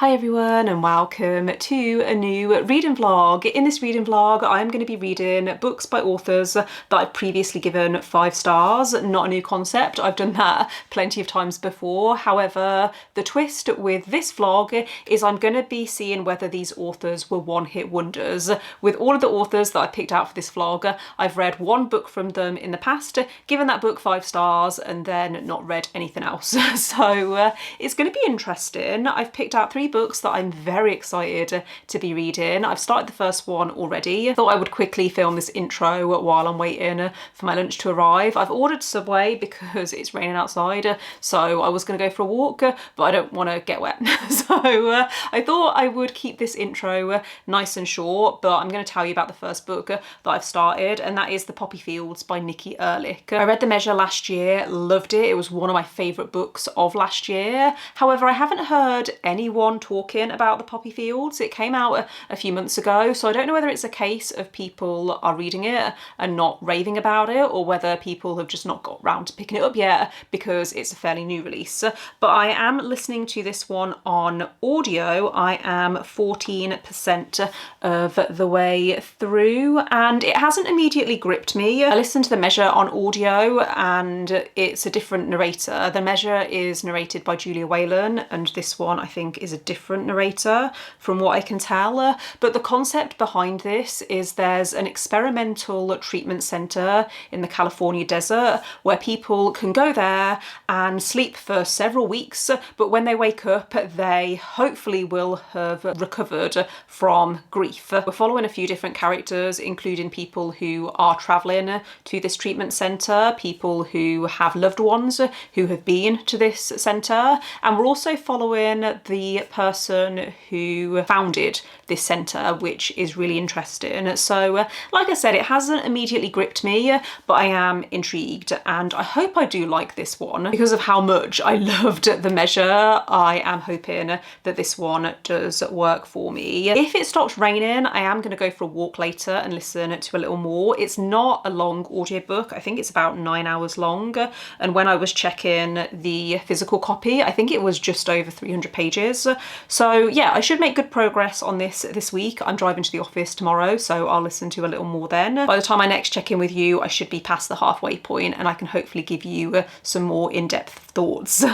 Hi everyone and welcome to a new reading vlog. In this reading vlog I'm going to be reading books by authors that I've previously given 5 stars. Not a new concept, I've done that plenty of times before. However, the twist with this vlog is I'm going to be seeing whether these authors were one-hit wonders. With all of the authors that I picked out for this vlog, I've read one book from them in the past, given that book 5 stars and then not read anything else. So it's going to be interesting. I've picked out 3 books that I'm very excited to be reading. I've started the first one already. Thought I would quickly film this intro while I'm waiting for my lunch to arrive. I've ordered Subway because it's raining outside, so I was going to go for a walk, but I don't want to get wet. So I thought I would keep this intro nice and short, but I'm going to tell you about the first book that I've started, and that is The Poppy Fields by Nikki Erlich. I read The Measure last year, loved it. It was one of my favourite books of last year. However, I haven't heard anyone talking about The Poppy Fields. It came out a few months ago, so I don't know whether it's a case of people are reading it and not raving about it, or whether people have just not got round to picking it up yet because it's a fairly new release. But I am listening to this one on audio. I am 14% of the way through and it hasn't immediately gripped me. I listened to The Measure on audio and it's a different narrator. The Measure is narrated by Julia Whelan and this one I think is a different narrator from what I can tell. But the concept behind this is there's an experimental treatment centre in the California desert where people can go there and sleep for several weeks, but when they wake up they hopefully will have recovered from grief. We're following a few different characters, including people who are travelling to this treatment centre, people who have loved ones who have been to this centre, and we're also following the person who founded this centre, which is really interesting. So like I said, it hasn't immediately gripped me, but I am intrigued and I hope I do like this one because of how much I loved The Measure. I am hoping that this one does work for me. If it stops raining, I am going to go for a walk later and listen to a little more. It's not a long audiobook. I think it's about 9 hours long, and when I was checking the physical copy, I think it was just over 300 pages. So yeah, I should make good progress on this week. I'm driving to the office tomorrow, so I'll listen to a little more then. By the time I next check in with you, I should be past the halfway point and I can hopefully give you some more in-depth thoughts.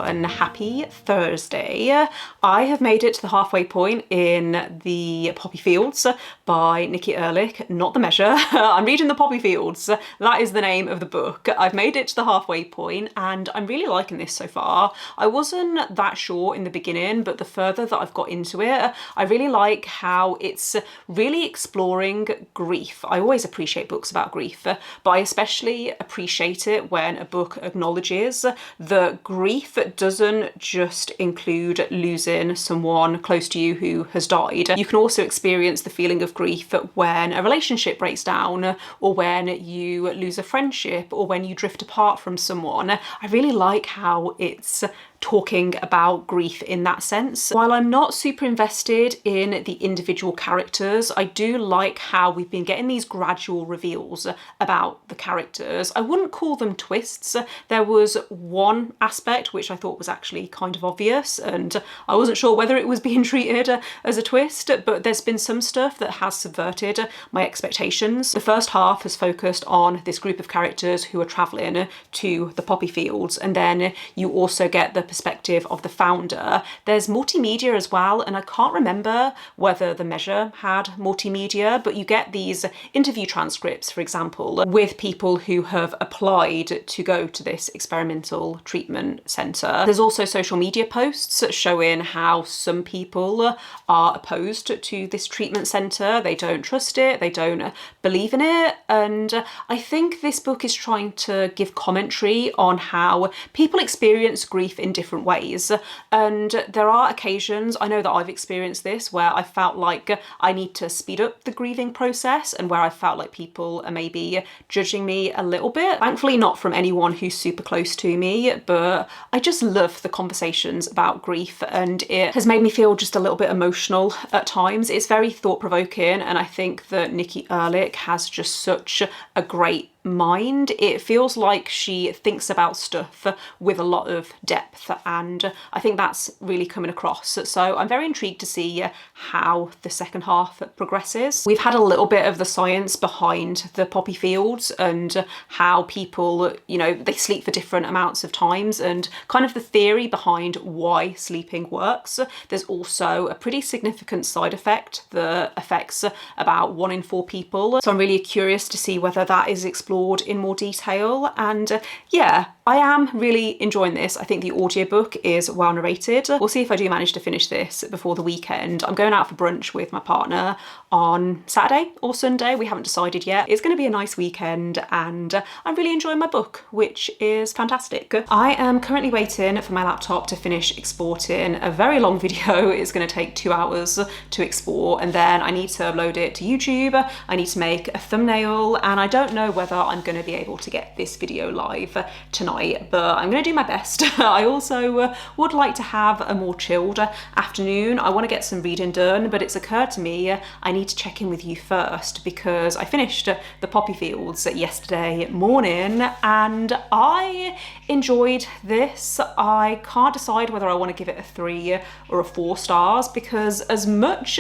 And happy Thursday. I have made it to the halfway point in The Poppy Fields by Nikki Erlich, not The Measure. I'm reading The Poppy Fields. That is the name of the book. I've made it to the halfway point and I'm really liking this so far. I wasn't that sure in the beginning, but the further that I've got into it, I really like how it's really exploring grief. I always appreciate books about grief, but I especially appreciate it when a book acknowledges that grief doesn't just include losing someone close to you who has died. You can also experience the feeling of grief when a relationship breaks down, or when you lose a friendship, or when you drift apart from someone. I really like how it's talking about grief in that sense. While I'm not super invested in the individual characters, I do like how we've been getting these gradual reveals about the characters. I wouldn't call them twists. There was one aspect which I thought was actually kind of obvious and I wasn't sure whether it was being treated as a twist, but there's been some stuff that has subverted my expectations. The first half has focused on this group of characters who are travelling to the poppy fields, and then you also get the perspective of the founder. There's multimedia as well, and I can't remember whether The Measure had multimedia, but you get these interview transcripts, for example, with people who have applied to go to this experimental treatment centre. There's also social media posts showing how some people are opposed to this treatment centre. They don't trust it, they don't believe in it, and I think this book is trying to give commentary on how people experience grief in different different ways. And there are occasions, I know that I've experienced this, where I felt like I need to speed up the grieving process and where I felt like people are maybe judging me a little bit. Thankfully not from anyone who's super close to me, but I just love the conversations about grief, and it has made me feel just a little bit emotional at times. It's very thought-provoking, and I think that Nikki Erlich has just such a great mind. It feels like she thinks about stuff with a lot of depth, and I think that's really coming across. So I'm very intrigued to see how the second half progresses. We've had a little bit of the science behind the poppy fields and how people, you know, they sleep for different amounts of times, and kind of the theory behind why sleeping works. There's also a pretty significant side effect that affects about 1 in 4 people. So I'm really curious to see whether that is explored in more detail. And yeah, I am really enjoying this. I think the audiobook is well narrated. We'll see if I do manage to finish this before the weekend. I'm going out for brunch with my partner on Saturday or Sunday. We haven't decided yet. It's going to be a nice weekend, and I'm really enjoying my book, which is fantastic. I am currently waiting for my laptop to finish exporting a very long video. It's going to take 2 hours to export, and then I need to upload it to YouTube. I need to make a thumbnail, and I don't know whether I'm going to be able to get this video live tonight, but I'm going to do my best. I also would like to have a more chilled afternoon. I want to get some reading done, but it's occurred to me I need to check in with you first because I finished the poppy fields yesterday morning and I enjoyed this. I can't decide whether I want to give it a 3 or a 4 stars because as much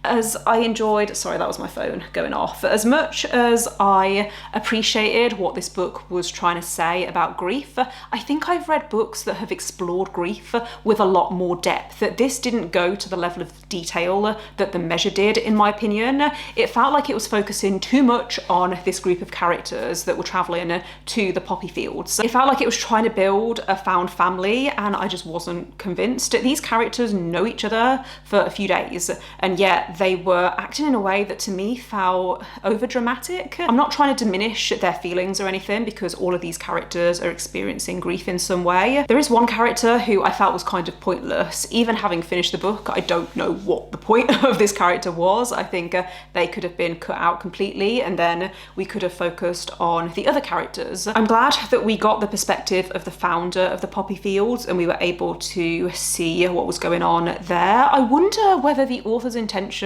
as I enjoyed, sorry, that was my phone going off. As much as I appreciated what this book was trying to say about grief, I think I've read books that have explored grief with a lot more depth. This didn't go to the level of detail that The Measure did, in my opinion. It felt like it was focusing too much on this group of characters that were traveling to the poppy fields. It felt like it was trying to build a found family, and I just wasn't convinced. These characters know each other for a few days, and yet they were acting in a way that to me felt over dramatic. I'm not trying to diminish their feelings or anything because all of these characters are experiencing grief in some way. There is one character who I felt was kind of pointless. Even having finished the book, I don't know what the point of this character was. I think they could have been cut out completely and then we could have focused on the other characters. I'm glad that we got the perspective of the founder of the poppy fields and we were able to see what was going on there. I wonder whether the author's intention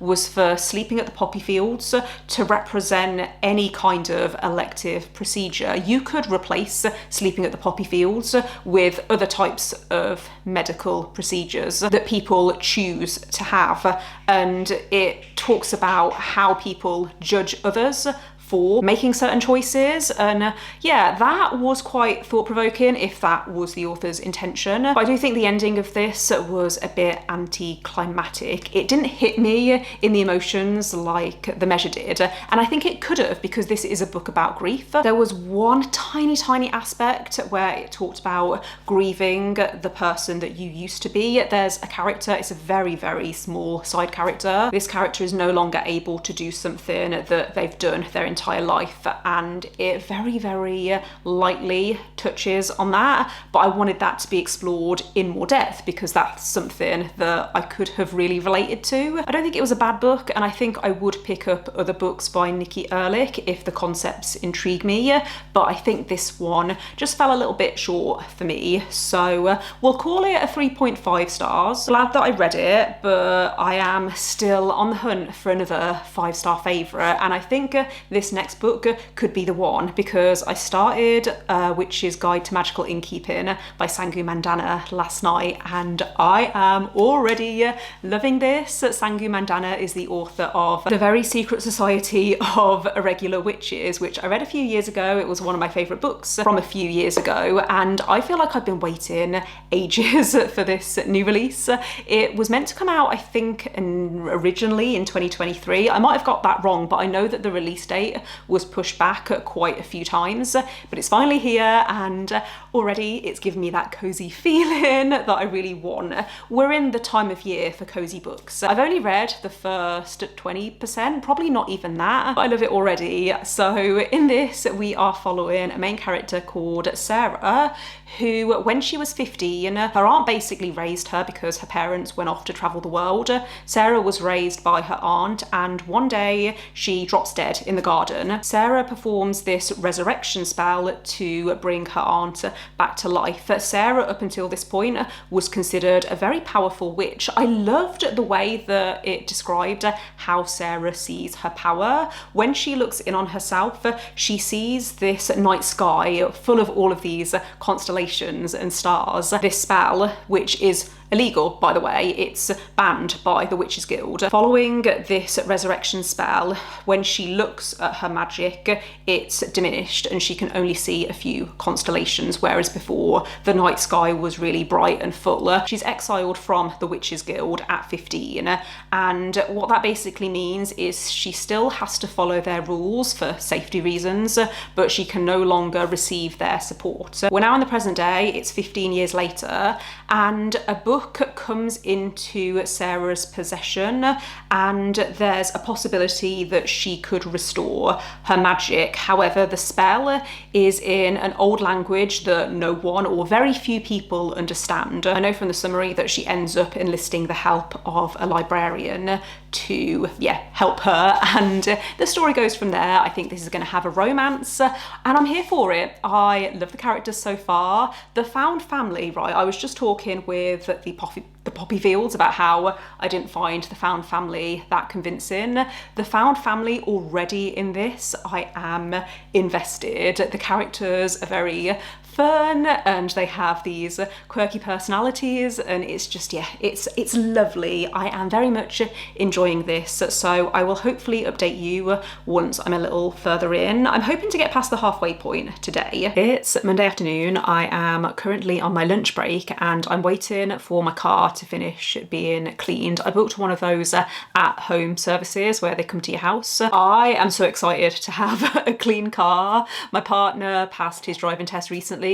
was for sleeping at the poppy fields to represent any kind of elective procedure. You could replace sleeping at the poppy fields with other types of medical procedures that people choose to have, and it talks about how people judge others for making certain choices, and yeah, that was quite thought-provoking if that was the author's intention. But I do think the ending of this was a bit anticlimactic. It didn't hit me in the emotions like The Measure did, and I think it could have because this is a book about grief. There was one tiny aspect where it talked about grieving the person that you used to be. There's a character, it's a very small side character. This character is no longer able to do something that they've done their entire life, and it very lightly touches on that, but I wanted that to be explored in more depth because that's something that I could have really related to. I don't think it was a bad book, and I think I would pick up other books by Nikki Erlich if the concepts intrigue me, but I think this one just fell a little bit short for me, so we'll call it a 3.5 stars. Glad that I read it, but I am still on the hunt for another 5-star favourite, and I think this next book could be the one because I started Witch's Guide to Magical Innkeeping by Sangu Mandana last night and I am already loving this. Sangu Mandana is the author of The Very Secret Society of Irregular Witches, which I read a few years ago. It was one of my favourite books from a few years ago, and I feel like I've been waiting ages for this new release. It was meant to come out, I think, originally in 2023. I might have got that wrong, but I know that the release date date was pushed back quite a few times, but it's finally here, and already it's given me that cozy feeling that I really want. We're in the time of year for cozy books. I've only read the first 20%, probably not even that, but I love it already. So in this, we are following a main character called Sarah, who, when she was 15, her aunt basically raised her because her parents went off to travel the world. Sarah was raised by her aunt, and one day she drops dead in the garden. Sarah performs this resurrection spell to bring her aunt back to life. Sarah, up until this point, was considered a very powerful witch. I loved the way that it described how Sarah sees her power. When she looks in on herself, she sees this night sky full of all of these constellations and stars. This spell, which is illegal, by the way, it's banned by the Witches Guild. Following this resurrection spell, when she looks at her magic, it's diminished and she can only see a few constellations, whereas before the night sky was really bright and full. She's exiled from the Witches Guild at 15, and what that basically means is she still has to follow their rules for safety reasons, but she can no longer receive their support. We're now in the present day, it's 15 years later, and a book comes into Sarah's possession, and there's a possibility that she could restore her magic. However, the spell is in an old language that no one or very few people understand. I know from the summary that she ends up enlisting the help of a librarian to help her, and the story goes from there. I think this is going to have a romance, and I'm here for it. I love the characters so far. The found family, right, I was just talking with the Poppy Fields about how I didn't find the found family that convincing. The found family already in this, I am invested. The characters are very fun and they have these quirky personalities, and it's just, it's lovely. I am very much enjoying this, so I will hopefully update you once I'm a little further in. I'm hoping to get past the halfway point today. It's Monday afternoon. I am currently on my lunch break and I'm waiting for my car to finish being cleaned. I booked one of those at-home services where they come to your house. I am so excited to have a clean car. My partner passed his driving test recently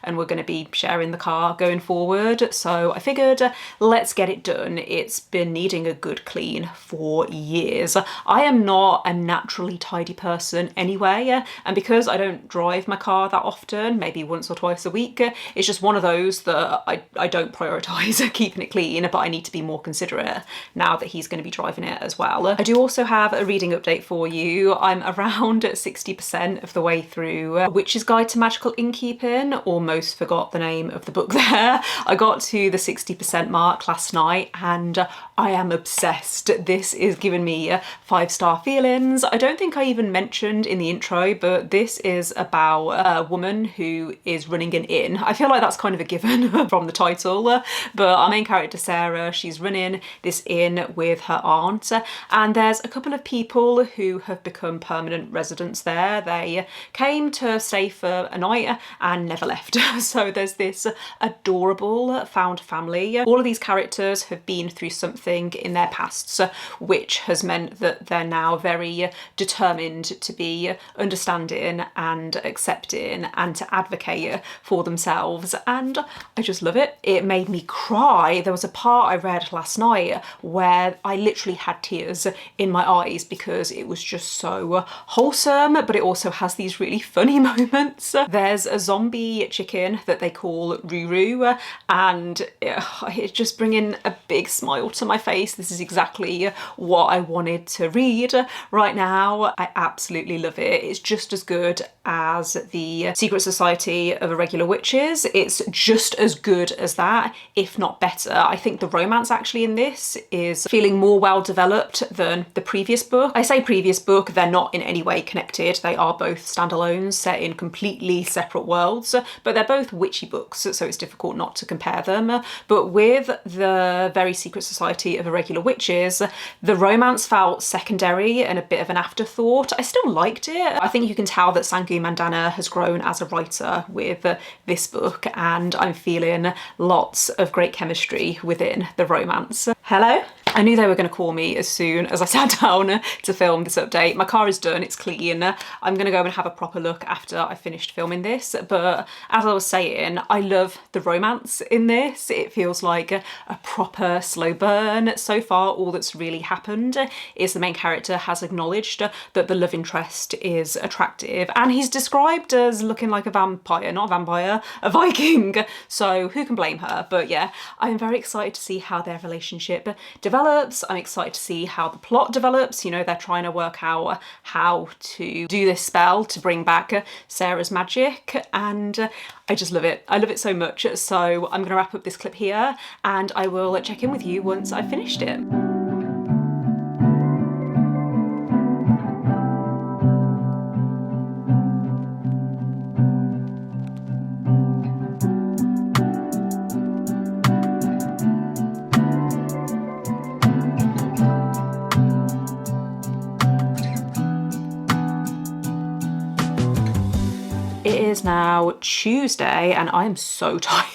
and we're going to be sharing the car going forward, so I figured let's get it done. It's been needing a good clean for years. I am not a naturally tidy person anyway, and because I don't drive my car that often, maybe once or twice a week, it's just one of those that I don't prioritise keeping it clean, but I need to be more considerate now that he's going to be driving it as well. I do also have a reading update for you. I'm around 60% of the way through Witch's Guide to Magical Innkeeping. Almost forgot the name of the book there. I got to the 60% mark last night and I am obsessed. This is giving me 5-star feelings. I don't think I even mentioned in the intro, but this is about a woman who is running an inn. I feel like that's kind of a given from the title, but our main character Sarah, she's running this inn with her aunt, and there's a couple of people who have become permanent residents there. They came to stay for a night and never left. So there's this adorable found family. All of these characters have been through something in their pasts, which has meant that they're now very determined to be understanding and accepting and to advocate for themselves, and I just love it. It made me cry. There was a part I read last night where I literally had tears in my eyes because it was just so wholesome, but it also has these really funny moments. There's a zombie chicken that they call Ruru, and it's just bringing a big smile to my face. This is exactly what I wanted to read right now. I absolutely love it. It's just as good as the Secret Society of Irregular Witches. It's just as good as that, if not better. I think the romance actually in this is feeling more well developed than the previous book. I say previous book, they're not in any way connected. They are both standalones set in completely separate worlds, but they're both witchy books, so it's difficult not to compare them. But with the Very Secret Society of Irregular Witches, the romance felt secondary and a bit of an afterthought. I still liked it. I think you can tell that Sangu Mandana has grown as a writer with this book, and I'm feeling lots of great chemistry within the romance. Hello? I knew they were going to call me as soon as I sat down to film this update. My car is done, it's clean. I'm going to go and have a proper look after I finished filming this. But as I was saying, I love the romance in this. It feels like a proper slow burn. So far, all that's really happened is the main character has acknowledged that the love interest is attractive, and he's described as looking like a vampire, not a vampire, a Viking. So who can blame her? But yeah, I'm very excited to see how their relationship develops. I'm excited to see how the plot develops. You know, they're trying to work out how to do this spell to bring back Sarah's magic, and I just love it. I love it so much. So I'm going to wrap up this clip here and I will check in with you once I've finished it. It is now Tuesday and I'm so tired.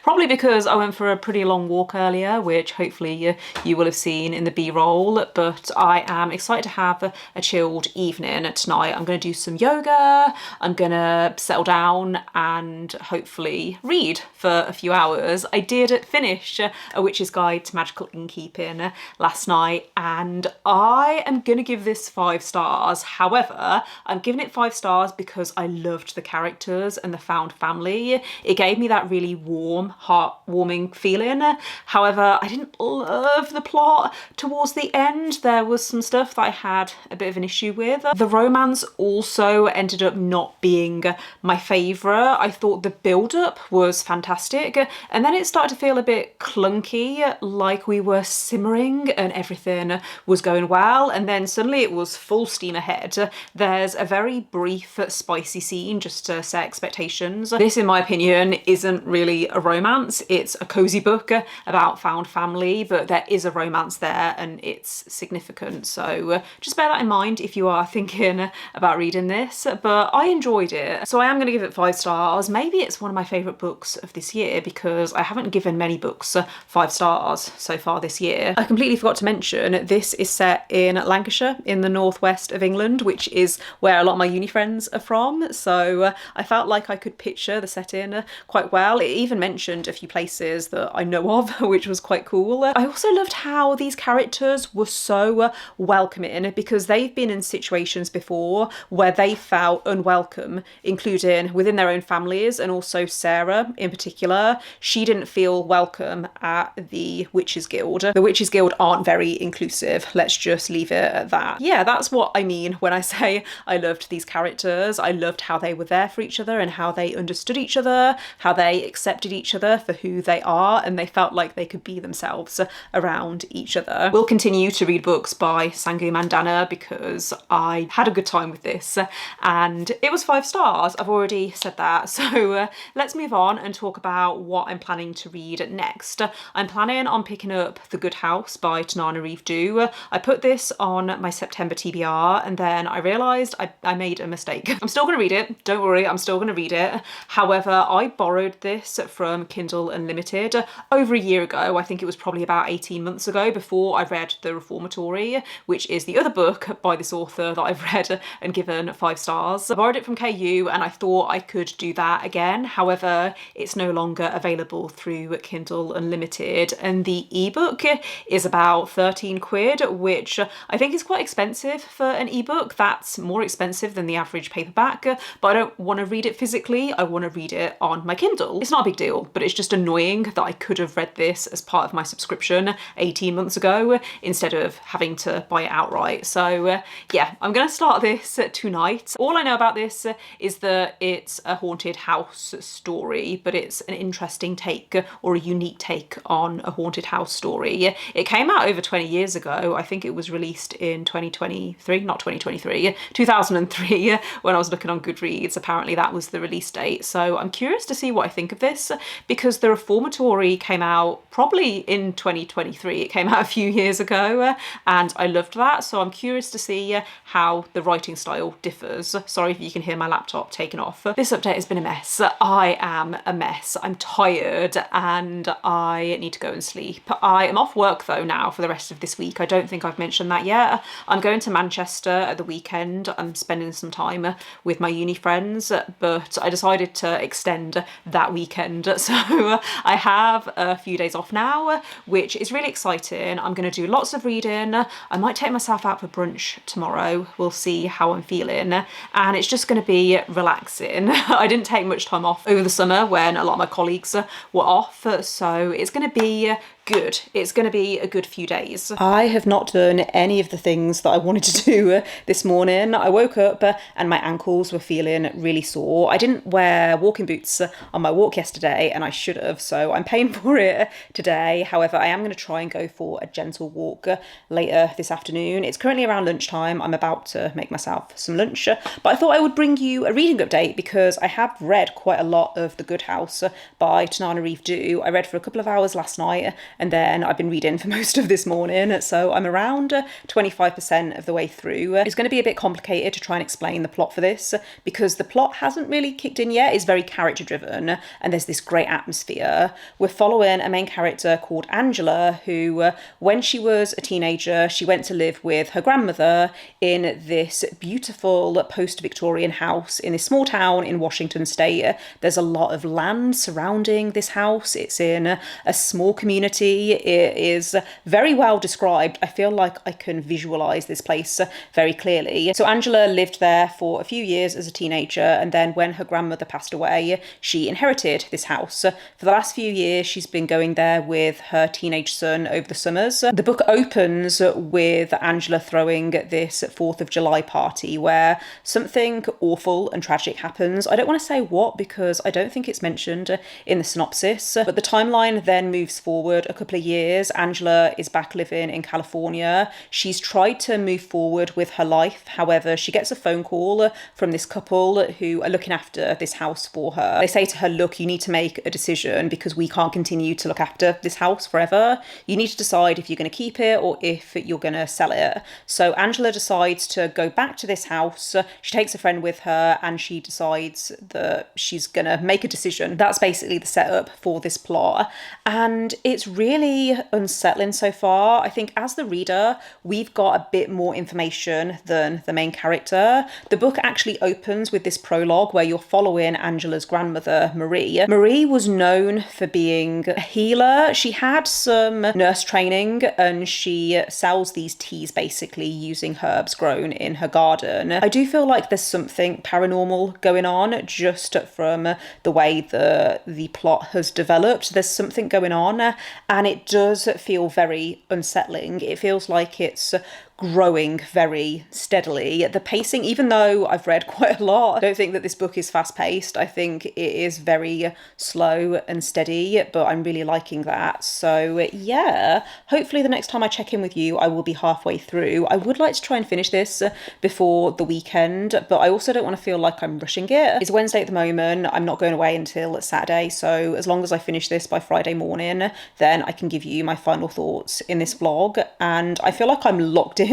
Probably because I went for a pretty long walk earlier, which hopefully you will have seen in the B-roll, but I am excited to have a chilled evening tonight. I'm going to do some yoga, I'm going to settle down and hopefully read for a few hours. I did finish A Witch's Guide to Magical Innkeeping last night and I am going to give this 5 stars. However, I'm giving it 5 stars because I loved the characters and the found family. It gave me that really warm, heartwarming feeling. However, I didn't love the plot towards the end. There was some stuff that I had a bit of an issue with. The romance also ended up not being my favourite. I thought the build-up was fantastic and then it started to feel a bit clunky, like we were simmering and everything was going well, and then suddenly it was full steam ahead. There's a very brief spicy scene just to set expectations. This, in my opinion, isn't really a romance. It's a cozy book about found family, but there is a romance there and it's significant. So just bear that in mind if you are thinking about reading this, but I enjoyed it. So I am going to give it 5 stars. Maybe it's one of my favourite books of this year because I haven't given many books 5 stars so far this year. I completely forgot to mention this is set in Lancashire in the northwest of England, which is where a lot of my uni friends are from. So I felt like I could picture the setting quite well. It even mentioned a few places that I know of, which was quite cool. I also loved how these characters were so welcoming because they've been in situations before where they felt unwelcome, including within their own families, and also Sarah in particular. She didn't feel welcome at the Witches Guild. The Witches Guild aren't very inclusive, let's just leave it at that. Yeah, that's what I mean when I say I loved these characters. I loved how they were there for each other and how they understood each other, how they accepted each other for who they are, and they felt like they could be themselves around each other. We'll continue to read books by Sangu Mandana because I had a good time with this and it was 5 stars. I've already said that. So let's move on and talk about what I'm planning to read next. I'm planning on picking up The Good House by Tanana Reeve Dew. I put this on my September TBR and then I realised I made a mistake. I'm still going to read it, don't worry, I'm still going to read it. However, I borrowed this from Kindle Unlimited over a year ago. I think it was probably about 18 months ago, before I read The Reformatory, which is the other book by this author that I've read and given 5 stars. I borrowed it from KU and I thought I could do that again. However, it's no longer available through Kindle Unlimited and the ebook is about 13 quid, which I think is quite expensive for an ebook. That's more expensive than the average paperback, but I don't want to read it physically. I want to read it on my Kindle. It's not a big deal, but it's just annoying that I could have read this as part of my subscription 18 months ago instead of having to buy it outright. So yeah, I'm gonna start this tonight. All I know about this is that it's a haunted house story, but it's an interesting take, or a unique take on a haunted house story. It came out over 20 years ago. I think it was released in 2023, not 2023, 2003 when I was looking on Goodreads. apparently that was the release date. So I'm curious to see what I think of this, because The Reformatory came out probably in 2023. It came out a few years ago, and I loved that. So I'm curious to see how the writing style differs. Sorry if you can hear my laptop taking off. This update has been a mess. I am a mess. I'm tired and I need to go and sleep. I am off work though now for the rest of this week. I don't think I've mentioned that yet. I'm going to Manchester at the weekend. I'm spending some time with my uni friends, but I decided to extend that weekend. So I have a few days off now, which is really exciting. I'm going to do lots of reading. I might take myself out for brunch tomorrow. We'll see how I'm feeling. And it's just going to be relaxing. I didn't take much time off over the summer when a lot of my colleagues were off. So it's going to be good. It's going to be a good few days. I have not done any of the things that I wanted to do this morning. I woke up and my ankles were feeling really sore. I didn't wear walking boots on my walk yesterday and I should have, so I'm paying for it today. However, I am going to try and go for a gentle walk later this afternoon. It's currently around lunchtime. I'm about to make myself some lunch, but I thought I would bring you a reading update because I have read quite a lot of The Good House by Tanana Reeve Dew. I read for a couple of hours last night, and then I've been reading for most of this morning, so I'm around 25% of the way through. It's going to be a bit complicated to try and explain the plot for this because the plot hasn't really kicked in yet. It's very character driven and there's this great atmosphere. We're following a main character called Angela who, when she was a teenager, she went to live with her grandmother in this beautiful post-Victorian house in this small town in Washington state. There's a lot of land surrounding this house. It's in a small community. It is very well described. I feel like I can visualize this place very clearly. So Angela lived there for a few years as a teenager, and then when her grandmother passed away, she inherited this house. For the last few years, she's been going there with her teenage son over the summers. The book opens with Angela throwing this 4th of July party where something awful and tragic happens. I don't want to say what because I don't think it's mentioned in the synopsis, but the timeline then moves forward a couple of years. Angela is back living in California. She's tried to move forward with her life. However, she gets a phone call from this couple who are looking after this house for her. They say to her, look, you need to make a decision because we can't continue to look after this house forever. You need to decide if you're going to keep it or if you're going to sell it. So Angela decides to go back to this house. She takes a friend with her and she decides that she's going to make a decision. That's basically the setup for this plot. And it's really unsettling so far. I think as the reader, we've got a bit more information than the main character. The book actually opens with this prologue where you're following Angela's grandmother, Marie. Marie was known for being a healer. She had some nurse training and she sells these teas basically using herbs grown in her garden. I do feel like there's something paranormal going on just from the way the plot has developed. There's something going on and it does feel very unsettling. It feels like it's growing very steadily. The pacing, even though I've read quite a lot, I don't think that this book is fast paced. I think it is very slow and steady, but I'm really liking that. So yeah, hopefully the next time I check in with you, I will be halfway through. I would like to try and finish this before the weekend, but I also don't want to feel like I'm rushing it. It's Wednesday at the moment. I'm not going away until Saturday. So as long as I finish this by Friday morning, then I can give you my final thoughts in this vlog. And I feel like I'm locked in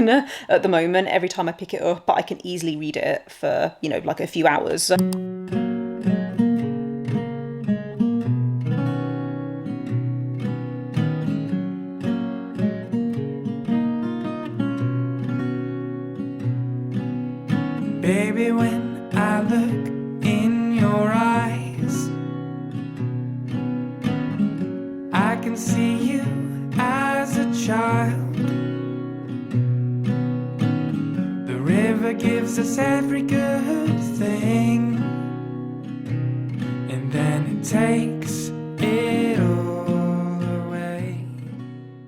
at the moment. Every time I pick it up, but I can easily read it for, you know, like a few hours. Baby, when I look in your eyes, I can see you as a child. The river gives us every good thing, and then it takes it all away.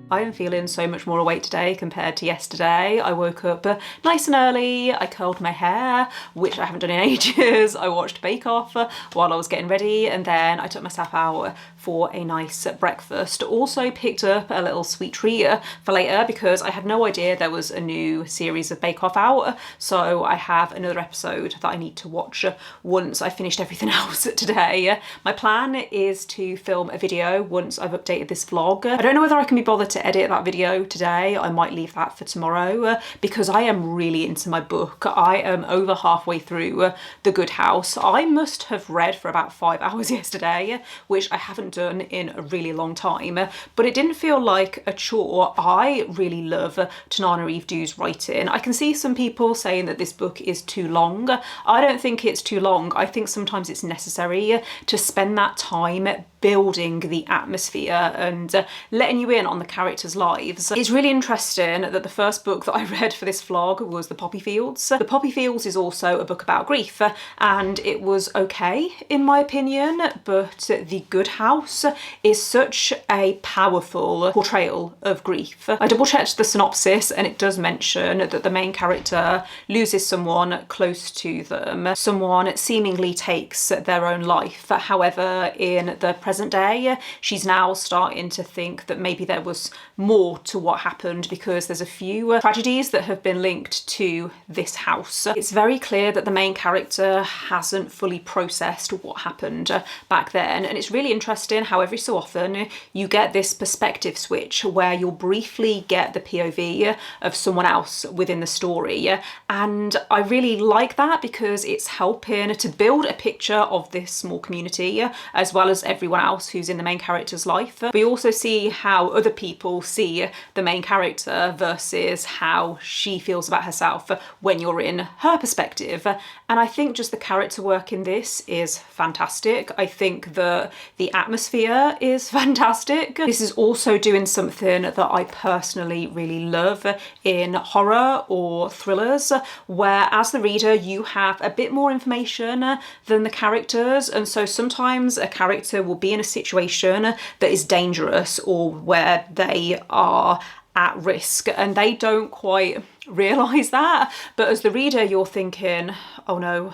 I am feeling so much more awake today compared to yesterday. I woke up nice and early, I curled my hair, which I haven't done in ages. I watched Bake Off while I was getting ready, and then I took myself out for a nice breakfast. Also picked up a little sweet treat for later because I had no idea there was a new series of Bake Off out. So I have another episode that I need to watch once I finished everything else today. My plan is to film a video once I've updated this vlog. I don't know whether I can be bothered to edit that video today. I might leave that for tomorrow because I am really into my book. I am over halfway through The Good House. I must have read for about 5 hours yesterday, which I haven't done in a really long time, but it didn't feel like a chore. I really love Tanana Eve Dew's writing. I can see some people saying that this book is too long. I don't think it's too long. I think sometimes it's necessary to spend that time building the atmosphere and letting you in on the characters' lives. It's really interesting that the first book that I read for this vlog was The Poppy Fields. The Poppy Fields is also a book about grief, and it was okay in my opinion, but The Good House is such a powerful portrayal of grief. I double checked the synopsis and it does mention that the main character loses someone close to them. Someone seemingly takes their own life. However, in the present day, she's now starting to think that maybe there was more to what happened because there's a few tragedies that have been linked to this house. It's very clear that the main character hasn't fully processed what happened back then, and it's really interesting how every so often you get this perspective switch where you'll briefly get the POV of someone else within the story, and I really like that because it's helping to build a picture of this small community as well as everyone else who's in the main character's life. We also see how other people see the main character versus how she feels about herself when you're in her perspective, and I think just the character work in this is fantastic. I think that the atmosphere is fantastic. This is also doing something that I personally really love in horror or thrillers, where as the reader you have a bit more information than the characters, and so sometimes a character will be in a situation that is dangerous or where they are at risk and they don't quite realise that, but as the reader you're thinking, oh no,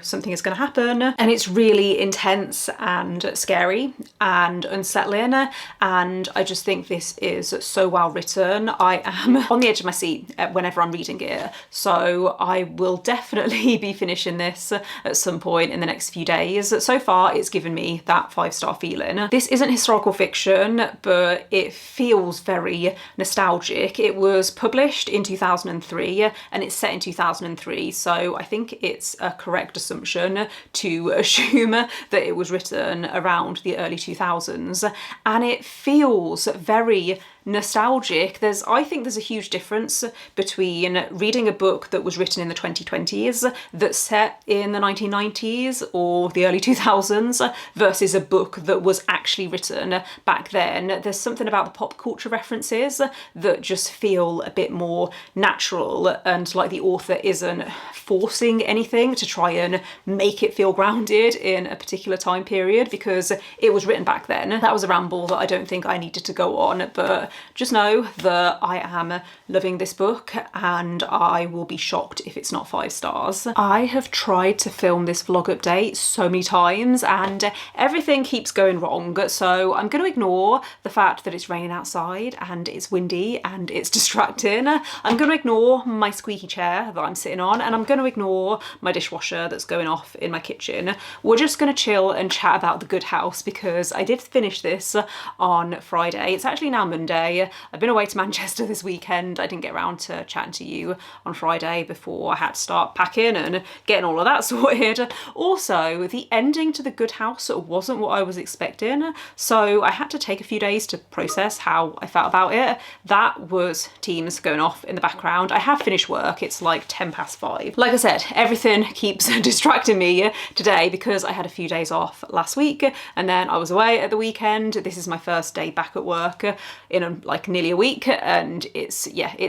something is going to happen, and it's really intense and scary and unsettling, and I just think this is so well written. I am on the edge of my seat whenever I'm reading it, so I will definitely be finishing this at some point in the next few days. So far it's given me that 5-star feeling. This isn't historical fiction, but it feels very nostalgic. It was published in 2003 and it's set in 2003, so I think it's a correct assumption to assume that it was written around the early 2000s, and it feels very nostalgic. I think there's a huge difference between reading a book that was written in the 2020s that's set in the 1990s or the early 2000s versus a book that was actually written back then. There's something about the pop culture references that just feel a bit more natural, and like the author isn't forcing anything to try and make it feel grounded in a particular time period because it was written back then. That was a ramble that I don't think I needed to go on, but just know that I am loving this book and I will be shocked if it's not 5 stars. I have tried to film this vlog update so many times and everything keeps going wrong, so I'm going to ignore the fact that it's raining outside and it's windy and it's distracting. I'm going to ignore my squeaky chair that I'm sitting on, and I'm going to ignore my dishwasher that's going off in my kitchen. We're just going to chill and chat about The Good House because I did finish this on Friday. It's actually now Monday. I've been away to Manchester this weekend. I didn't get around to chatting to you on Friday before I had to start packing and getting all of that sorted. Also, the ending to The Good House wasn't what I was expecting, so I had to take a few days to process how I felt about it. That was Teams going off in the background. I have finished work. It's like 5:10. Like I said, everything keeps distracting me today because I had a few days off last week and then I was away at the weekend. This is my first day back at work in like nearly a week, and it's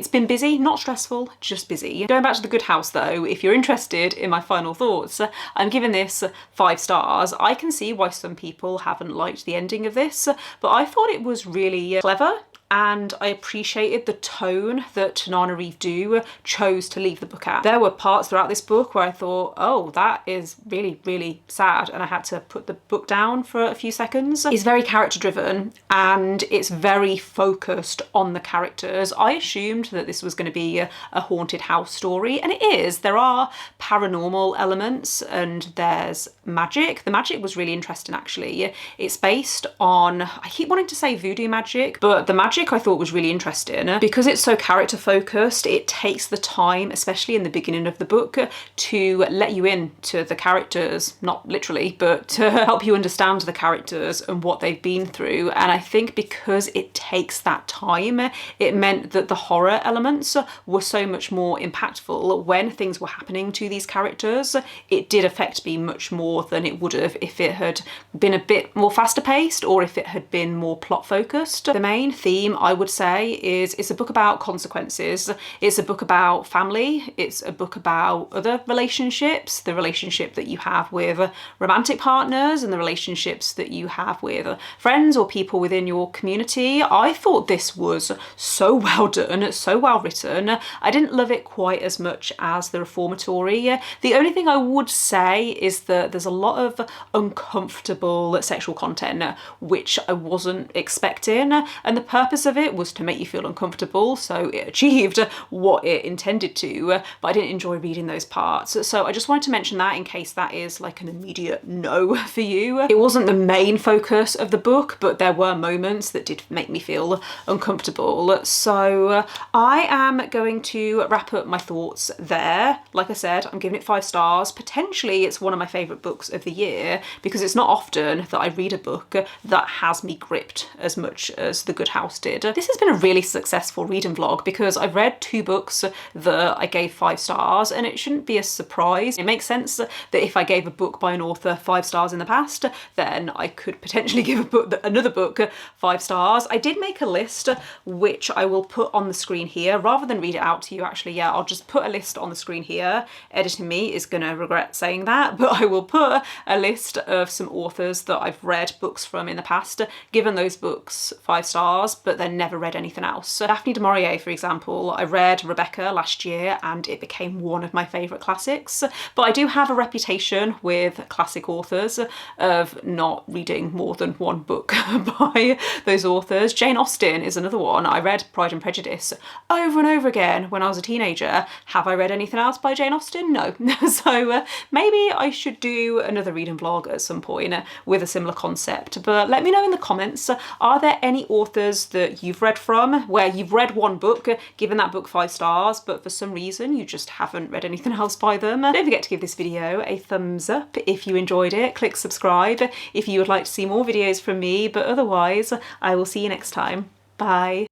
been busy, not stressful, just busy. Going back to The Good House though, if you're interested in my final thoughts, I'm giving this 5 stars. I can see why some people haven't liked the ending of this, but I thought it was really clever and I appreciated the tone that Tanana Reeve Due chose to leave the book at. There were parts throughout this book where I thought, oh, that is really, really sad, and I had to put the book down for a few seconds. It's very character driven and it's very focused on the characters. I assumed that this was going to be a haunted house story, and it is. There are paranormal elements and there's magic. The magic was really interesting actually. It's based on, I keep wanting to say voodoo magic, but the magic I thought was really interesting. Because it's so character focused, it takes the time, especially in the beginning of the book, to let you into the characters, not literally, but to help you understand the characters and what they've been through. And I think because it takes that time, it meant that the horror elements were so much more impactful when things were happening to these characters. It did affect me much more than it would have if it had been a bit more faster paced or if it had been more plot focused. The main theme, I would say, is it's a book about consequences. It's a book about family. It's a book about other relationships, the relationship that you have with romantic partners and the relationships that you have with friends or people within your community. I thought this was so well done, so well written. I didn't love it quite as much as The Reformatory. The only thing I would say is that there's a lot of uncomfortable sexual content, which I wasn't expecting, and the purpose of it was to make you feel uncomfortable, so it achieved what it intended to, but I didn't enjoy reading those parts. So I just wanted to mention that in case that is like an immediate no for you. It wasn't the main focus of the book, but there were moments that did make me feel uncomfortable. So I am going to wrap up my thoughts there. Like I said, I'm giving it 5 stars. Potentially it's one of my favourite books of the year because it's not often that I read a book that has me gripped as much as The Good House did. This has been a really successful reading vlog because I've read 2 books that I gave 5 stars, and it shouldn't be a surprise. It makes sense that if I gave a book by an author 5 stars in the past, then I could potentially give another book 5 stars. I did make a list which I will put on the screen here rather than read it out to you. Actually, yeah, I'll just put a list on the screen here. Editing me is gonna regret saying that, but I will put a list of some authors that I've read books from in the past, given those books 5 stars, but then never read anything else. So Daphne du Maurier, for example, I read Rebecca last year and it became one of my favourite classics, but I do have a reputation with classic authors of not reading more than one book by those authors. Jane Austen is another one. I read Pride and Prejudice over and over again when I was a teenager. Have I read anything else by Jane Austen? No. So maybe I should do another reading vlog at some point with a similar concept, but let me know in the comments, are there any authors that you've read from where you've read one book, given that book 5 stars, but for some reason you just haven't read anything else by them? Don't forget to give this video a thumbs up if you enjoyed it. Click subscribe if you would like to see more videos from me, but otherwise I will see you next time. Bye.